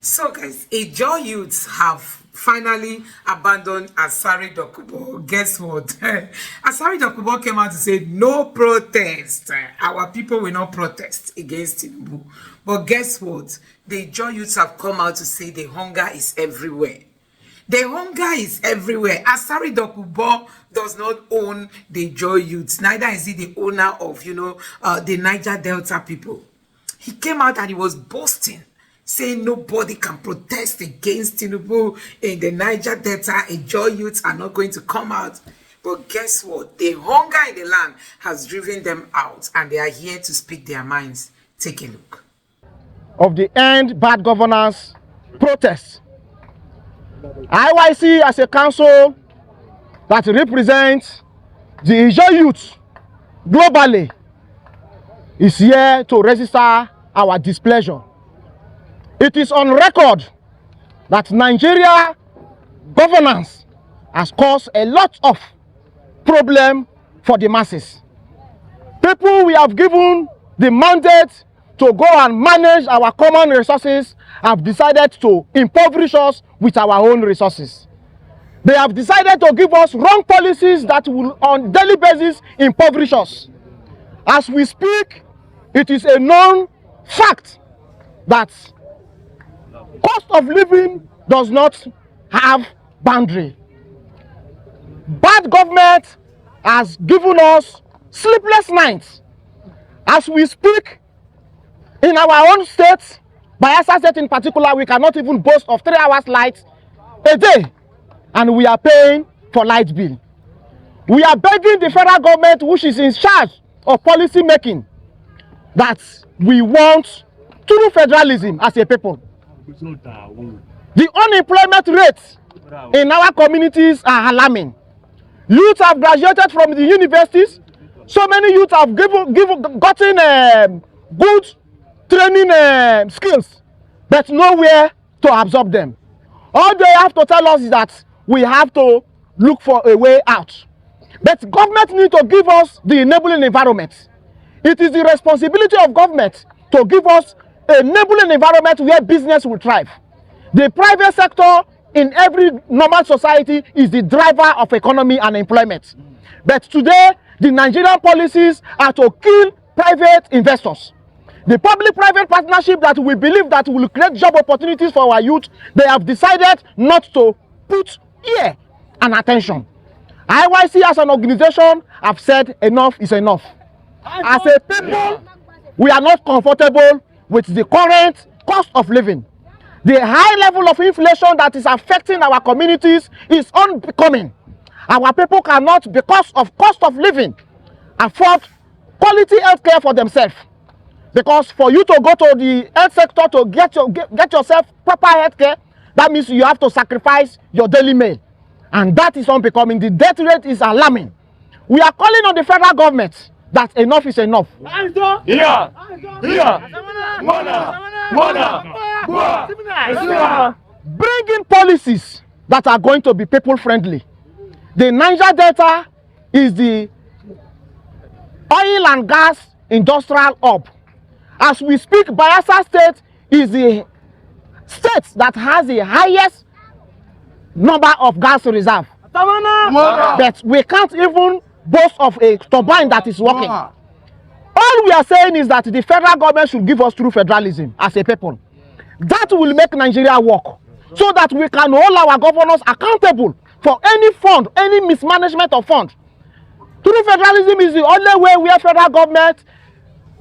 So guys, Ijaw youths have finally abandoned Asari Dokubo. Guess what? Asari Dokubo came out to say no protest. Our people will not protest against Tinubu. But guess what? The Ijaw youths have come out to say the hunger is everywhere. The hunger is everywhere. Asari Dokubo does not own the Ijaw youths. Neither is he the owner of, the Niger Delta people. He came out and he was boasting, saying nobody can protest against Tinubu in the Niger Delta. Ijaw youths are not going to come out. But guess what? The hunger in the land has driven them out, and they are here to speak their minds. Take a look. Of the End Bad Governance protest. IYC as a council that represents the Ijaw youth globally is here to register our displeasure. It is on record that Nigeria governance has caused a lot of problem for the masses. People we have given the mandate to go and manage our common resources have decided to impoverish us with our own resources. They have decided to give us wrong policies that will on daily basis impoverish us. As we speak, it is a known fact that cost of living does not have boundary. Bad government has given us sleepless nights. As we speak, in our own state, Bayelsa State in particular, we cannot even boast of 3 hours light a day, and we are paying for light bill. We are begging the federal government, which is in charge of policy making, that we want true federalism as a people. The unemployment rates in our communities are alarming. Youth have graduated from the universities. So many youth have gotten good training skills, but nowhere to absorb them. All they have to tell us is that we have to look for a way out. But government needs to give us the enabling environment. It is the responsibility of government to give us an enabling environment where business will thrive. The private sector in every normal society is the driver of economy and employment. But today, the Nigerian policies are to kill private investors. The public-private partnership that we believe that will create job opportunities for our youth, they have decided not to put ear and attention. IYC as an organization have said enough is enough. As a people, we are not comfortable with the current cost of living. The high level of inflation that is affecting our communities is unbecoming. Our people cannot, because of cost of living, afford quality health care for themselves. Because for you to go to the health sector to get yourself proper health care, that means you have to sacrifice your daily meal. And that is unbecoming. The death rate is alarming. We are calling on the federal government that enough is enough. Bring in policies that are going to be people friendly. The Niger Delta is the oil and gas industrial hub. As we speak, Bayelsa State is the state that has the highest number of gas reserve. But we can't even boast of a turbine that is working. All we are saying is that the federal government should give us true federalism as a people. That will make Nigeria work, so that we can hold our governors accountable for any fund, any mismanagement of fund. True federalism is the only way where federal government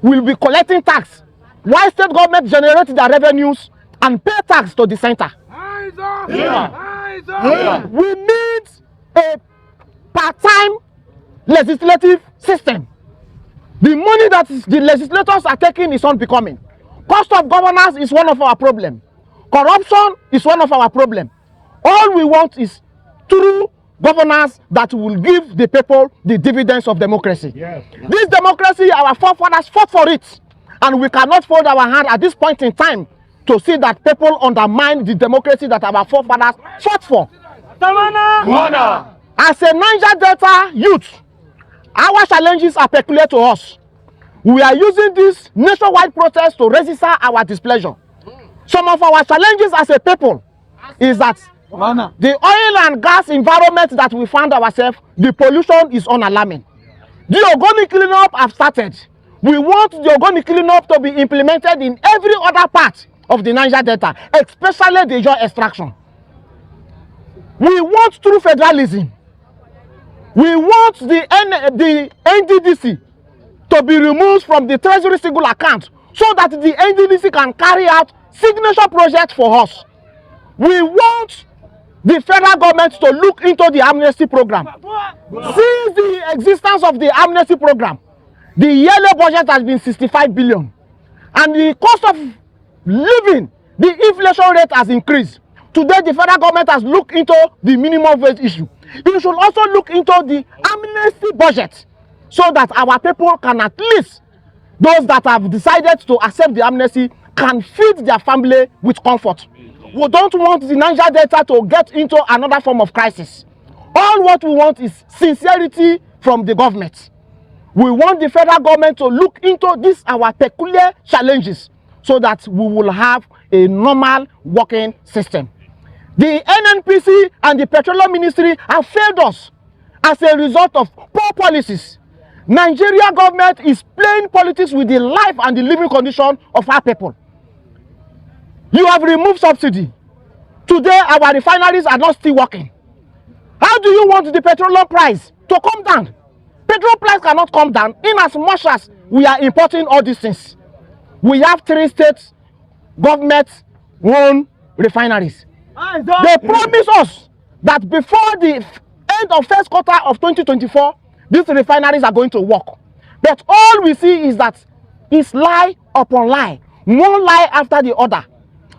will be collecting tax, while state government generates their revenues and pay tax to the center. We need a part-time legislative system. The money that the legislators are taking is unbecoming. Cost of governance is one of our problems. Corruption is one of our problems. All we want is true governance that will give the people the dividends of democracy. Yes. This democracy, our forefathers fought for it, and we cannot fold our hand at this point in time to see that people undermine the democracy that our forefathers fought for. As a Niger Delta youth, our challenges are peculiar to us. We are using this nationwide protest to register our displeasure. Some of our challenges as a people is that the oil and gas environment that we found ourselves, the pollution is unalarming. The organic cleanup have started. We want the organic cleanup to be implemented in every other part of the Niger Delta, especially the Ijaw extraction. We want true federalism. We want the NDDC to be removed from the Treasury single account so that the NDDC can carry out signature projects for us. We want the federal government to look into the amnesty program. Since the existence of the amnesty program, the yearly budget has been 65 billion. And the cost of living, the inflation rate has increased. Today, the federal government has looked into the minimum wage issue. It should also look into the amnesty budget so that our people can, at least those that have decided to accept the amnesty, can feed their family with comfort. We don't want the Niger Delta to get into another form of crisis. All what we want is sincerity from the government. We want the federal government to look into these our peculiar challenges so that we will have a normal working system. The NNPC and the Petroleum Ministry have failed us as a result of poor policies. Nigeria government is playing politics with the life and the living condition of our people. You have removed subsidy. Today, our refineries are not still working. How do you want the petroleum price to come down? Petrol price cannot come down in as much as we are importing all these things. We have 3 states government-owned refineries. They promise us that before the end of first quarter of 2024, these refineries are going to work. But all we see is that it's lie upon lie, one lie after the other.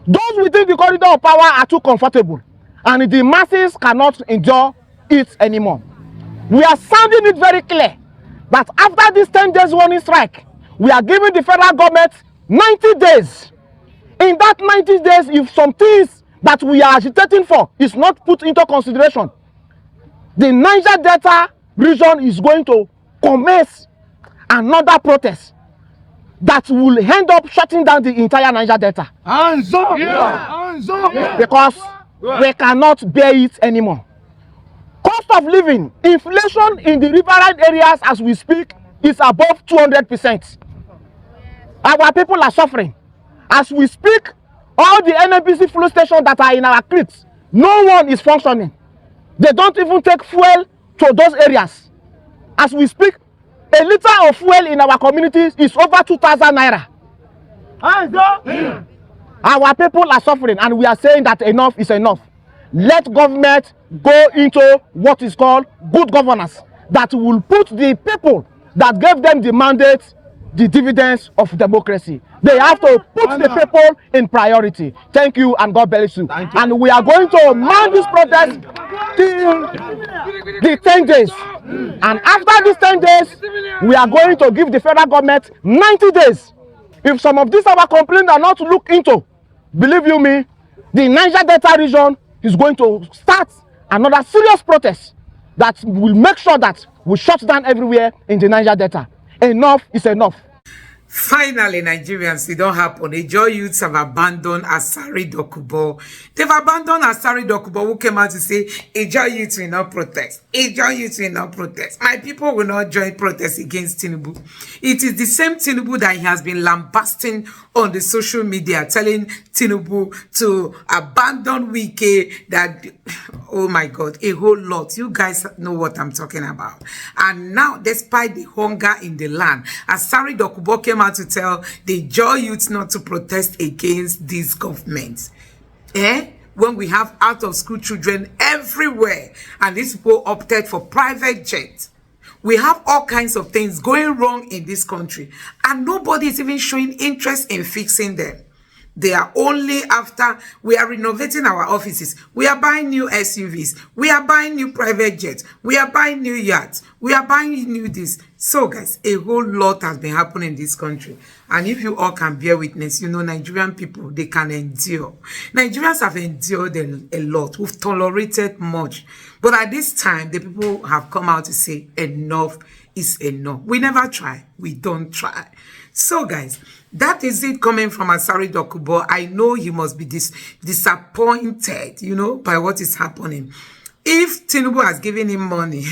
Those within the corridor of power are too comfortable, and the masses cannot endure it anymore. We are sounding it very clear that after this 10 days warning strike, we are giving the federal government 90 days. In that 90 days, if some things that we are agitating for is not put into consideration, the Niger Delta region is going to commence another protest that will end up shutting down the entire Niger Delta. Hands up! Yeah. Hands up! Yeah. Because we cannot bear it anymore. Cost of living, inflation in the riverine areas as we speak is above 200%. Our people are suffering. As we speak, all the NNPC fuel stations that are in our creeks, no one is functioning. They don't even take fuel to those areas. As we speak, a liter of fuel in our communities is over 2,000 naira. Our people are suffering, and we are saying that enough is enough. Let government go into what is called good governance that will put the people that gave them the mandate, the dividends of democracy. They have to put the people in priority. Thank you, and God bless you. And we are going to man this protest till the 10 days. And after these 10 days, we are going to give the federal government 90 days. If some of these our complaints are not looked into, believe you me, the Niger Delta region is going to start another serious protest that will make sure that we shut down everywhere in the Niger Delta. Enough is enough. Finally, Nigerians, it don't happen. Ijaw youths have abandoned Asari Dokubo. They've abandoned Asari Dokubo, who came out to say, Ijaw youths will not protest. Ijaw youths will not protest. My people will not join protest against Tinubu. It is the same Tinubu that he has been lambasting on the social media, telling Tinubu to abandon Wike, that, oh my God, a whole lot. You guys know what I'm talking about. And now, despite the hunger in the land, Asari Dokubo came out to tell the Ijaw youths not to protest against this government. When we have out-of-school children everywhere, and these people opted for private jets. We have all kinds of things going wrong in this country, and nobody is even showing interest in fixing them. They are only after we are renovating our offices. We are buying new SUVs. We are buying new private jets. We are buying new yachts. We are buying new this. So guys, a whole lot has been happening in this country. And if you all can bear witness, you know, Nigerian people, they can endure. Nigerians have endured a lot. We've tolerated much. But at this time, the people have come out to say enough is enough. We never try. We don't try. So, guys, that is it coming from Asari Dokubo. I know he must be disappointed, you know, by what is happening. If Tinubu has given him money,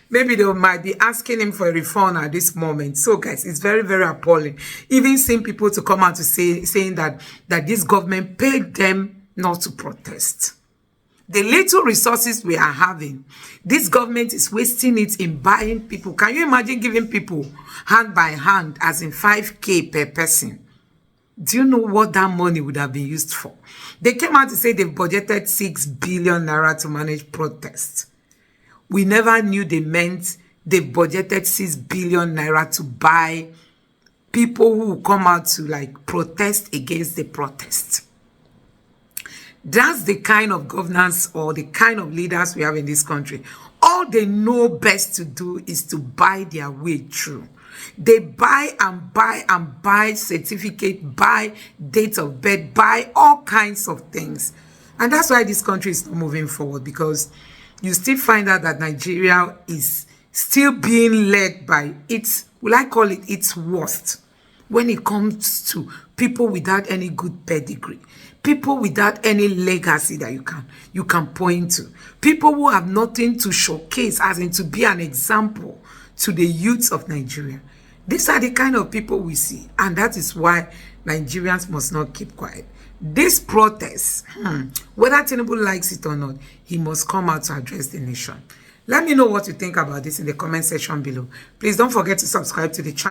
maybe they might be asking him for a refund at this moment. So, guys, it's very, very appalling. Even seeing people to come out to saying that this government paid them not to protest. The little resources we are having, this government is wasting it in buying people. Can you imagine giving people hand by hand, as in 5K per person? Do you know what that money would have been used for? They came out to say they've budgeted 6 billion naira to manage protests. We never knew they meant they've budgeted 6 billion naira to buy people who will come out to like protest against the protest. That's the kind of governance or the kind of leaders we have in this country. All they know best to do is to buy their way through. They buy and buy and buy certificate, buy date of birth, buy all kinds of things. And that's why this country is not moving forward, because you still find out that Nigeria is still being led by its, will I call it its worst, when it comes to people without any good pedigree, people without any legacy that you can point to, people who have nothing to showcase, as in to be an example to the youths of Nigeria. These are the kind of people we see, and that is why Nigerians must not keep quiet. This protest, whether Tinubu likes it or not, he must come out to address the nation. Let me know what you think about this in the comment section below. Please don't forget to subscribe to the channel.